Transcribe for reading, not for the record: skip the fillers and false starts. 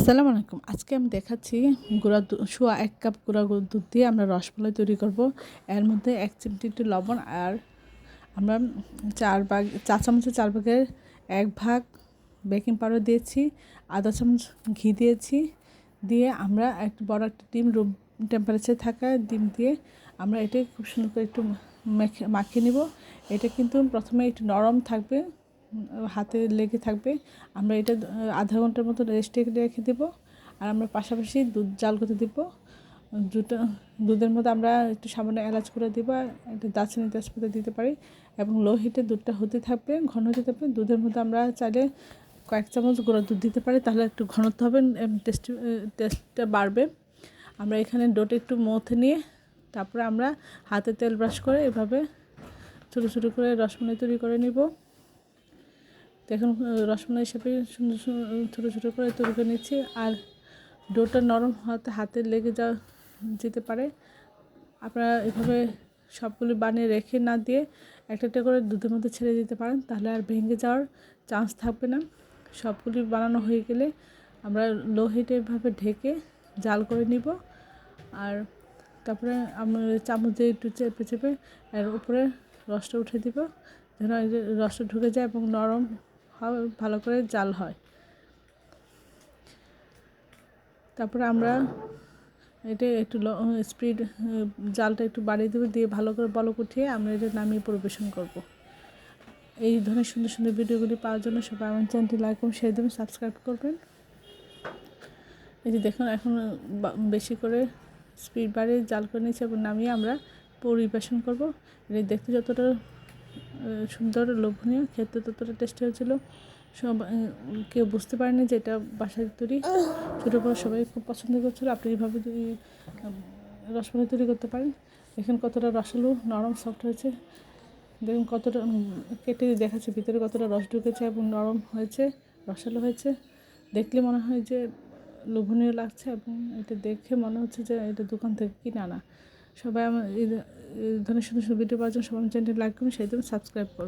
আসসালামু আলাইকুম। আজকে আমি দেখাচ্ছি সোয়া ১ কাপ গুঁড়া দুধ দিয়ে আমরা রসমালাই তৈরি করব। এর মধ্যে ১ চিমটি একটু লবণ আর আমরা ৪ চামচের ৪ ভাগের ১ ভাগ বেকিং পাউডার দিয়েছি, আধা চামচ ঘি দিয়েছি। দিয়ে আমরা বড় একটা ডিম রুম টেম্পারেচারে থাকা ডিম দিয়ে আমরা এটা খুব সুন্দর করে একটু মাখিয়ে নিব। এটা কিন্তু প্রথমে একটু নরম থাকবে, হাতে লেগে থাকবে। আমরা এটা আধা ঘন্টার মতো রেস্টে রেখে দেবো। আর আমরা পাশাপাশি দুধ জাল করতে দেবো। দুধের মধ্যে আমরা একটু সামান্য এলাচ করে দেবো, একটা দারচিনি তেজপাতা দিতে পারি এবং লো হিটে দুধটা হতে থাকবে, ঘন হতে থাকবে। দুধের মধ্যে আমরা চাইলে কয়েক চামচ গুঁড়া দুধ দিতে পারি, তাহলে একটু ঘনত্ব হবে, টেস্টটা বাড়বে। আমরা এখানে ডোটা একটু মথে নিয়ে তারপরে আমরা হাতে তেল ব্রাশ করে এভাবে ছোটো ছোটো করে রসমালাই তৈরি করে নিব। দেখুন রসমালাই হিসেবে সুন্দর ছোটো ছোটো করে তৈরি করে নিচ্ছি। আর ডোটা নরম হতে হাতে লেগে যেতে পারে। আপনারা এভাবে সবগুলি বানিয়ে রেখে না দিয়ে একটা একটা করে দুধের মধ্যে ছেড়ে দিতে পারেন, তাহলে আর ভেঙে যাওয়ার চান্স থাকবে না। সবগুলি বানানো হয়ে গেলে আমরা লো হিটে এভাবে ঢেকে জাল করে নিব। আর তারপরে আমরা চামচ দিয়ে একটু চেপে চেপে এর উপরে রসটা উঠে দিব, যেন এই যে রসটা ঢুকে যায় এবং নরম হয়, ভালো করে জাল হয়। তারপরে আমরা এটা একটু স্পিড জালটা একটু বাড়িয়ে দেবো, দিয়ে ভালো করে বলক উঠিয়ে আমরা এটা নামিয়ে পরিবেশন করব। এই ধরনের সুন্দর সুন্দর ভিডিওগুলি পাওয়ার জন্য সবাই আমার চ্যানেলটি লাইক এবং শেয়ার দেবেন, সাবস্ক্রাইব করবেন। এই যে দেখুন এখন বেশি করে স্পিড বাড়িয়ে জাল করে নিয়েছি এবং নামিয়ে আমরা পরিবেশন করব। এটা দেখতে যতটা সুন্দর লোভনীয়, খেতে ততটা টেস্টি হয়েছিল। সব কেউ বুঝতে পারেনি যে এটা বাসায় তৈরি। ছোটো বড় সবাই খুব পছন্দ করছিল। আপনি এইভাবে যদি রসমালাই তৈরি করতে পারেন। দেখেন কতটা রসালো, নরম, সফট হয়েছে। দেখুন কতটা কেটে দেখাচ্ছে ভিতরে কতটা রস ঢুকেছে এবং নরম হয়েছে, রসালো হয়েছে। দেখলে মনে হয় যে লোভনীয় লাগছে এবং এটা দেখে মনে হচ্ছে যে এটা দোকান থেকে কিনে আনা। সবাই আমার এই ধরনের সুন্দর সুন্দর ভিডিও পাওয়ার জন্য সবাই চ্যানেলটি লাইক করুন, সেই জন্য সাবস্ক্রাইব করুন।